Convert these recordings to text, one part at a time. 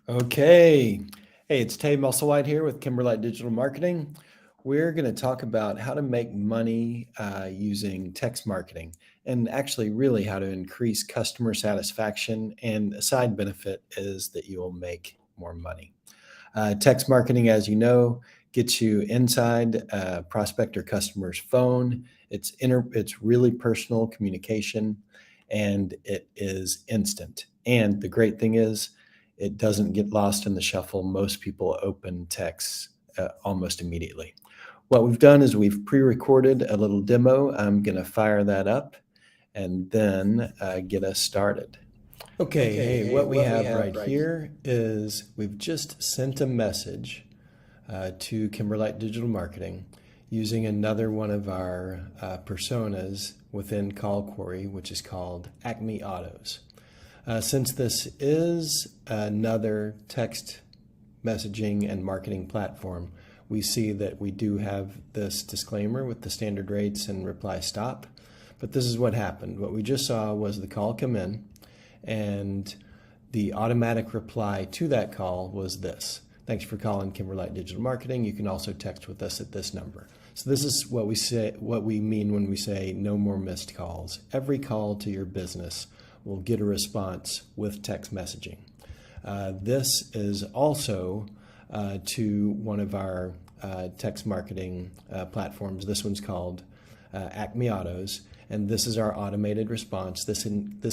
Okay. Hey, it's Tay Musselwhite here with Kimberlite Digital Marketing. We're going to talk about how to make money using text marketing and actually really how to increase customer satisfaction. And a side benefit is that you will make more money. Text marketing, as you know, gets you inside a prospect or customer's phone. It's really personal communication, and it is instant. And the great thing is, it doesn't get lost in the shuffle. Most people open texts almost immediately. What we've done is we've pre-recorded a little demo. I'm going to fire that up and then get us started. Okay, hey, what we have right here is we've just sent a message to Kimberlite Digital Marketing using another one of our personas within Call Query, which is called Acme Autos. Since this is another text messaging and marketing platform, we see that we do have this disclaimer with the standard rates and reply stop. But this is what happened. What we just saw was the call come in, and the automatic reply to that call was this: "Thanks for calling Kimberlite Digital Marketing. You can also text with us at this number." So this is what we mean when we say no more missed calls. Every call to your business will get a response with text messaging. This is also to one of our text marketing platforms. This one's called Acme Autos, and this is our automated response. This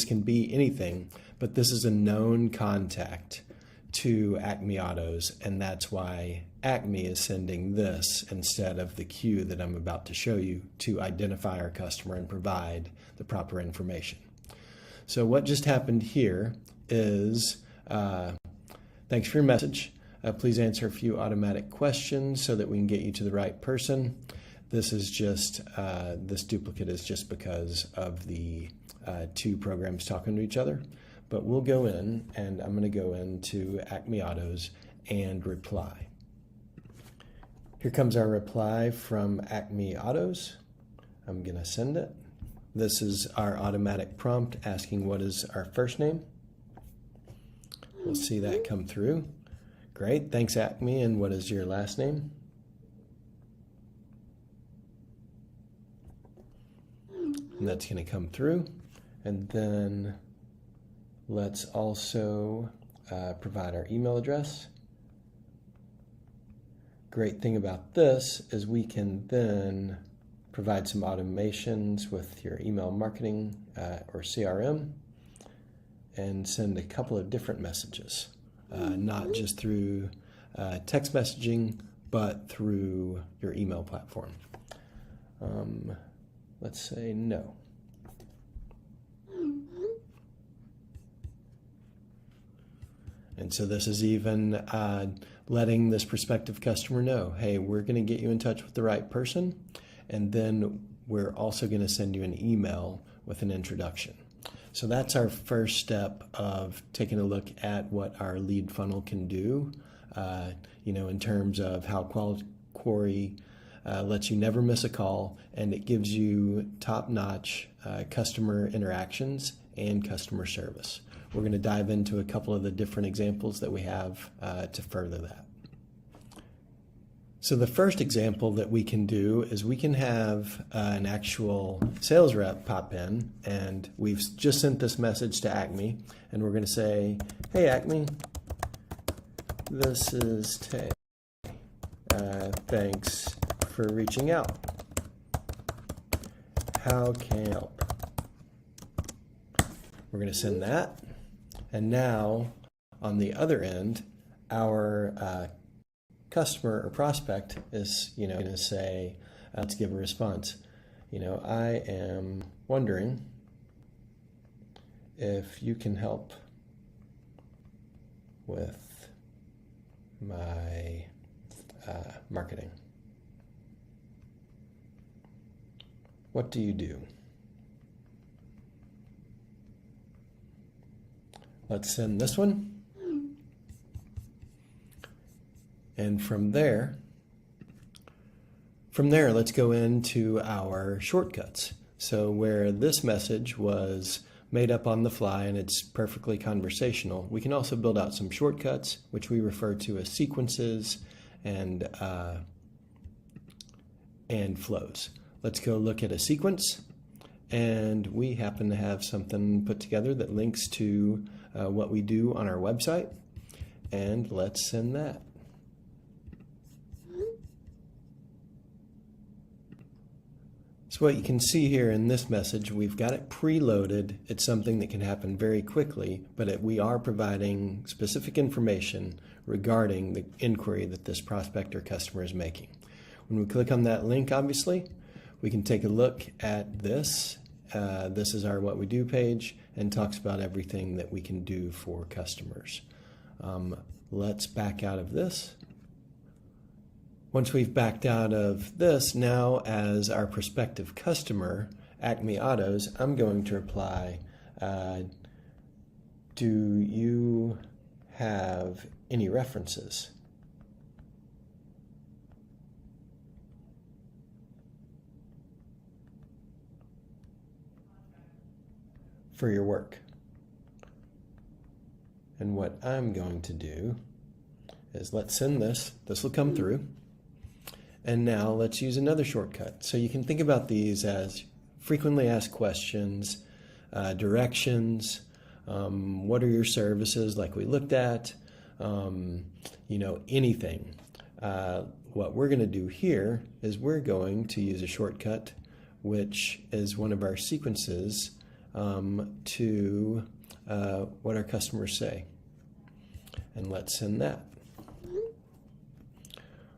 can be anything, but this is a known contact to Acme Autos, and that's why Acme is sending this instead of the queue that I'm about to show you to identify our customer and provide the proper information. So what just happened here is, thanks for your message. Please answer a few automatic questions so that we can get you to the right person. This is just, this duplicate is just because of the two programs talking to each other. But we'll go in, and I'm going to go into Acme Autos and reply. Here comes our reply from Acme Autos. I'm going to send it. This is our automatic prompt asking what is our first name. We'll see that come through. Great, thanks Acme, and what is your last name? And that's going to come through. And then let's also provide our email address. Great thing about this is we can then provide some automations with your email marketing or CRM and send a couple of different messages, not just through text messaging, but through your email platform. Let's say no. And so this is even letting this prospective customer know, hey, we're going to get you in touch with the right person, and then we're also going to send you an email with an introduction. So that's our first step of taking a look at what our lead funnel can do, in terms of how Call Query lets you never miss a call, and it gives you top-notch customer interactions and customer service. We're going to dive into a couple of the different examples that we have to further that. So the first example that we can do is we can have an actual sales rep pop in, and we've just sent this message to Acme, and we're going to say, hey Acme, this is Tay. Thanks for reaching out. How can I help? We're going to send that. And now on the other end, our customer or prospect is, going to say, let's give a response. I am wondering if you can help with my marketing. What do you do? Let's send this one. And from there, let's go into our shortcuts. So where this message was made up on the fly and it's perfectly conversational. We can also build out some shortcuts, which we refer to as sequences and flows. Let's go look at a sequence, and we happen to have something put together that links to what we do on our website, and let's send that. So what you can see here in this message, we've got it preloaded. It's something that can happen very quickly, but we are providing specific information regarding the inquiry that this prospect or customer is making. When we click on that link, obviously, we can take a look at this. This is our What We Do page and talks about everything that we can do for customers. Let's back out of this. Once we've backed out of this, now as our prospective customer, Acme Autos, I'm going to reply, do you have any references? For your work. And what I'm going to do is let's send this. This will come through. And now let's use another shortcut. So you can think about these as frequently asked questions, directions, what are your services like we looked at, anything. What we're going to do here is we're going to use a shortcut, which is one of our sequences to what our customers say. And let's send that.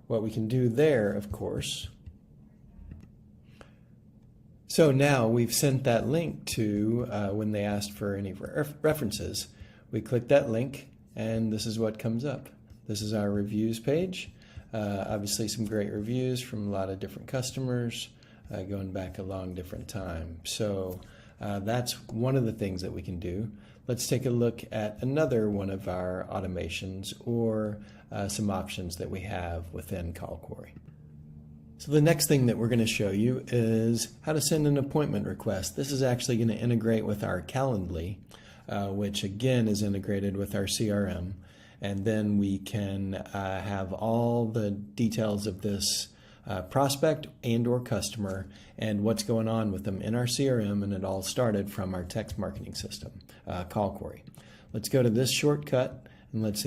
What we can do there, of course. So now we've sent that link to when they asked for any references. We click that link and this is what comes up. This is our reviews page. Obviously some great reviews from a lot of different customers going back a long different time. So that's one of the things that we can do. Let's take a look at another one of our automations or some options that we have within Call Query. So the next thing that we're going to show you is how to send an appointment request. This is actually going to integrate with our Calendly, which again is integrated with our CRM. And then we can have all the details of this prospect and or customer and what's going on with them in our CRM, and it all started from our text marketing system, Call Query. Let's go to this shortcut, and let's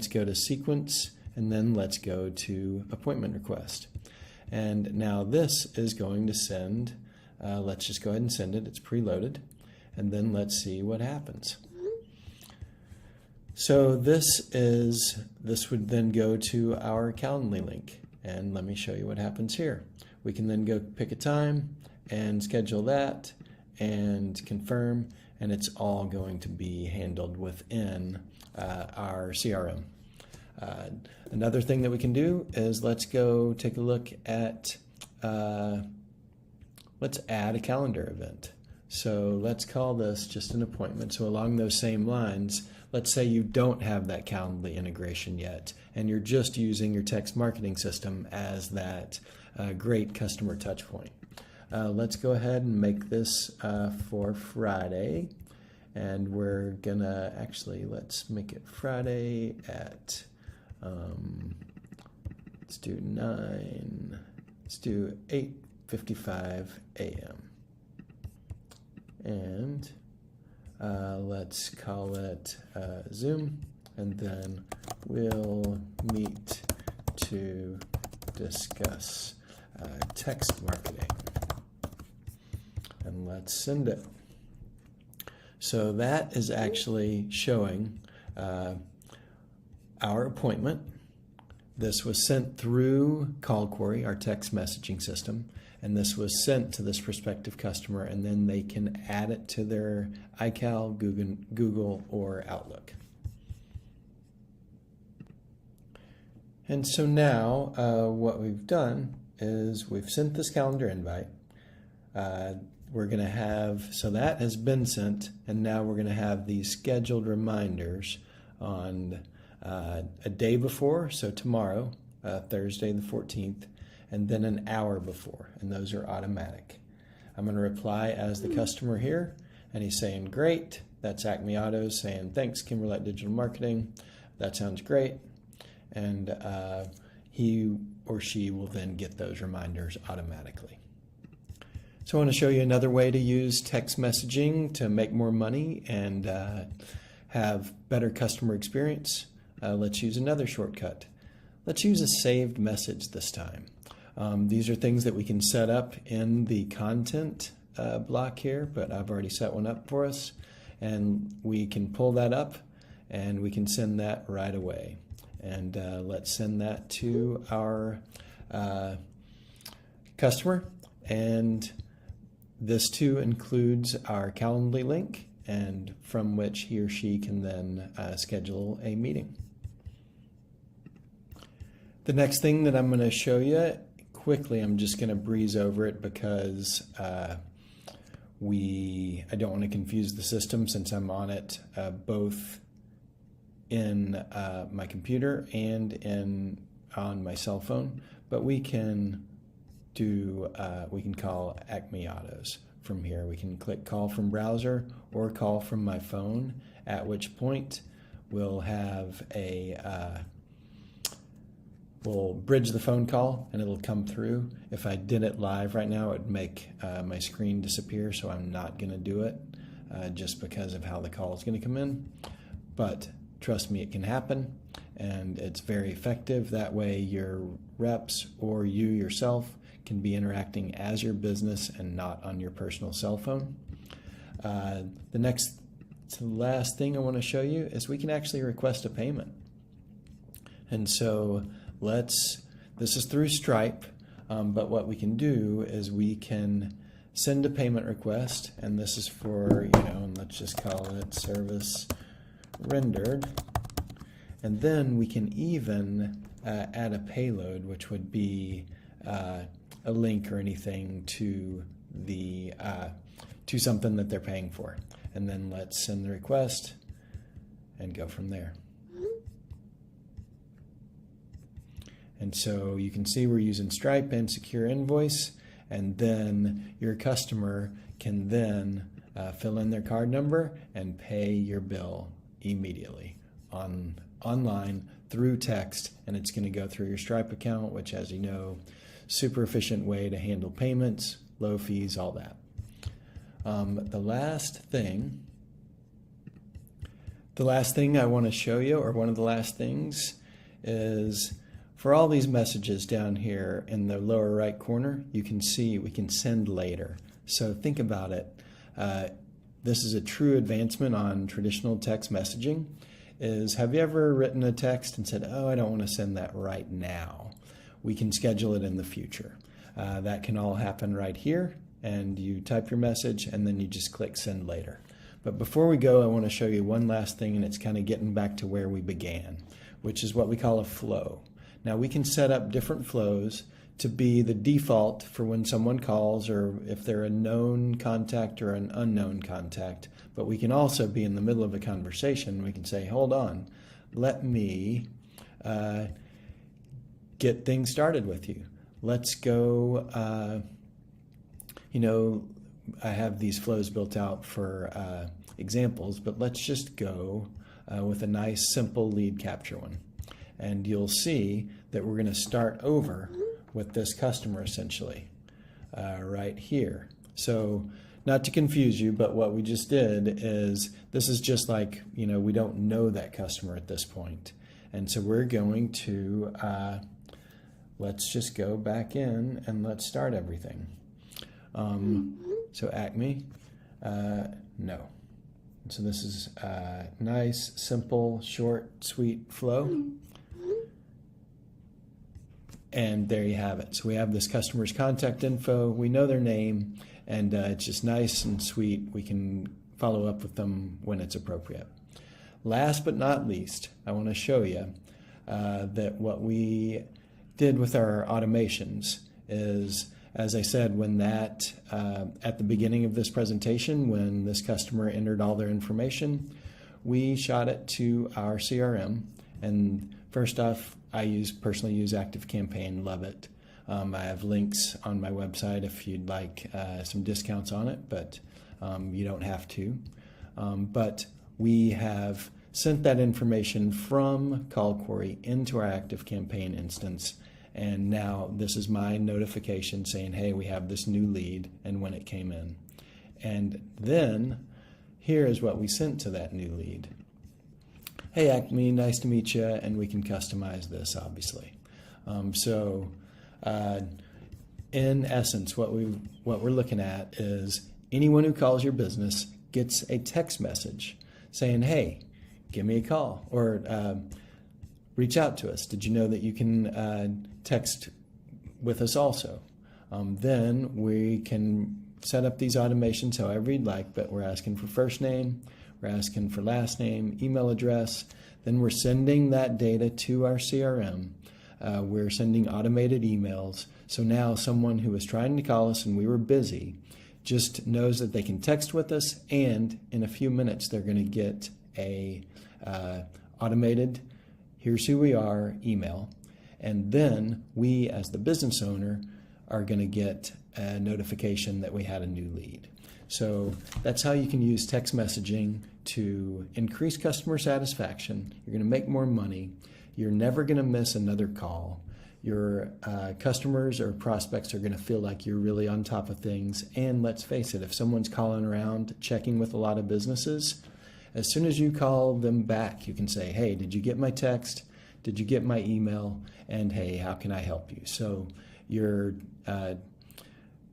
go to sequence, and then let's go to appointment request. And now this is going to send, let's just go ahead and send it, it's preloaded, and then let's see what happens. So this would then go to our Calendly link. And let me show you what happens here. We can then go pick a time and schedule that and confirm, and it's all going to be handled within our CRM. Another thing that we can do is let's go take a look at, let's add a calendar event. So let's call this just an appointment. So along those same lines, let's say you don't have that Calendly integration yet, and you're just using your text marketing system as that great customer touch point. Let's go ahead and make this for Friday, and we're gonna let's make it Friday at, let's do 8:55 a.m. And let's call it Zoom, and then we'll meet to discuss text marketing. And let's send it. So that is actually showing our appointment. This was sent through Call Query, our text messaging system, and this was sent to this prospective customer, and then they can add it to their iCal, Google, or Outlook. And so now what we've done is we've sent this calendar invite. We're going to have, so that has been sent, and now we're going to have these scheduled reminders on a day before, so tomorrow, Thursday the 14th, and then an hour before, and those are automatic. I'm going to reply as the customer here, And he's saying, great. That's Acme Autos saying, thanks, Kimberlite Digital Marketing. That sounds great. And he or she will then get those reminders automatically. So I want to show you another way to use text messaging to make more money and have better customer experience. Let's use another shortcut. Let's use a saved message this time. These are things that we can set up in the content block here, but I've already set one up for us. And we can pull that up and we can send that right away. And let's send that to our customer. And this too includes our Calendly link, and from which he or she can then schedule a meeting. The next thing that I'm going to show you quickly, I'm just going to breeze over it because I don't want to confuse the system since I'm on it both in my computer and on my cell phone. But we can call Acme Autos from here. We can click call from browser or call from my phone, at which point we'll have we'll bridge the phone call and it'll come through. If I did it live right now, it would make my screen disappear, so I'm not going to do it just because of how the call is going to come in. But trust me, it can happen, and it's very effective. That way your reps or you yourself can be interacting as your business and not on your personal cell phone. The next to last thing I want to show you is we can actually request a payment. And so this is through Stripe, but what we can do is we can send a payment request, and this is for, and let's just call it service rendered. And then we can even add a payload, which would be a link or anything to to something that they're paying for. And then let's send the request and go from there. And so you can see we're using Stripe and Secure Invoice, and then your customer can then fill in their card number and pay your bill immediately online through text, and it's going to go through your Stripe account, which, as you know, super efficient way to handle payments, low fees, all that. The last thing I want to show you, or one of the last things, is for all these messages down here in the lower right corner, you can see we can send later. So think about it. This is a true advancement on traditional text messaging. Have you ever written a text and said, oh, I don't want to send that right now? We can schedule it in the future. That can all happen right here, and you type your message and then you just click send later. But before we go, I want to show you one last thing, and it's kind of getting back to where we began, which is what we call a flow. Now we can set up different flows to be the default for when someone calls, or if they're a known contact or an unknown contact. But we can also be in the middle of a conversation. We can say, hold on, let me get things started with you. Let's go, I have these flows built out for examples, but let's just go with a nice simple lead capture one. And you'll see that we're going to start over with this customer essentially right here. So not to confuse you, but what we just did is this is just like, we don't know that customer at this point. And so we're going to, let's just go back in and let's start everything. So Acme, no. So this is a nice, simple, short, sweet flow. And there you have it. So we have this customer's contact info. We know their name, and it's just nice and sweet. We can follow up with them when it's appropriate. Last but not least, I want to show you that what we did with our automations is, as I said, when that at the beginning of this presentation, when this customer entered all their information, we shot it to our CRM. And first off, I personally use ActiveCampaign, love it. I have links on my website if you'd like some discounts on it, but You don't have to. But we have sent that information from Call Query into our ActiveCampaign instance. And now this is my notification saying, hey, we have this new lead and when it came in. And then here is what we sent to that new lead. Hey, Acme, nice to meet you. And we can customize this, obviously. In essence, what we're looking at is anyone who calls your business gets a text message saying, hey, give me a call, or reach out to us. Did you know that you can text with us also? Then we can set up these automations however you'd like, but we're asking for first name, we're asking for last name, email address, then we're sending that data to our CRM. We're sending automated emails. So now someone who was trying to call us and we were busy just knows that they can text with us, and in a few minutes they're going to get a automated here's who we are email, and then we as the business owner are going to get a notification that we had a new lead. So that's how you can use text messaging to increase customer satisfaction. You're going to make more money. You're never going to miss another call. Your customers or prospects are going to feel like you're really on top of things. And let's face it, if someone's calling around checking with a lot of businesses, as soon as you call them back, you can say, hey, did you get my text? Did you get my email? And hey, how can I help you? So you're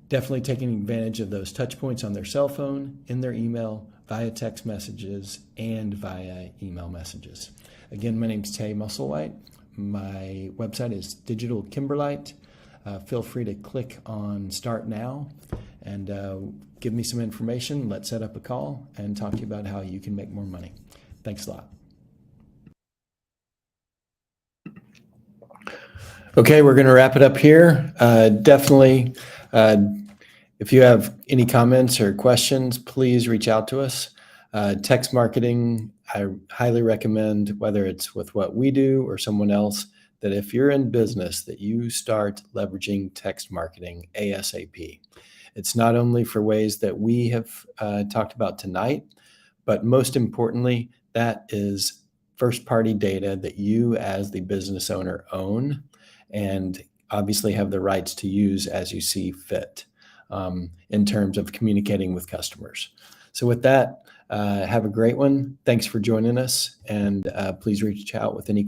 definitely taking advantage of those touch points on their cell phone, in their email, via text messages, and via email messages. Again, my name's Tay Musselwhite. My website is Digital Kimberlite. Feel free to click on Start Now and give me some information. Let's set up a call and talk to you about how you can make more money. Thanks a lot. Okay, we're going to wrap it up here. Definitely, if you have any comments or questions, please reach out to us. Text marketing, I highly recommend, whether it's with what we do or someone else, that if you're in business, that you start leveraging text marketing ASAP. It's not only for ways that we have talked about tonight, but most importantly, that is first-party data that you as the business owner own and obviously have the rights to use as you see fit in terms of communicating with customers. So with that, have a great one. Thanks for joining us, and please reach out with any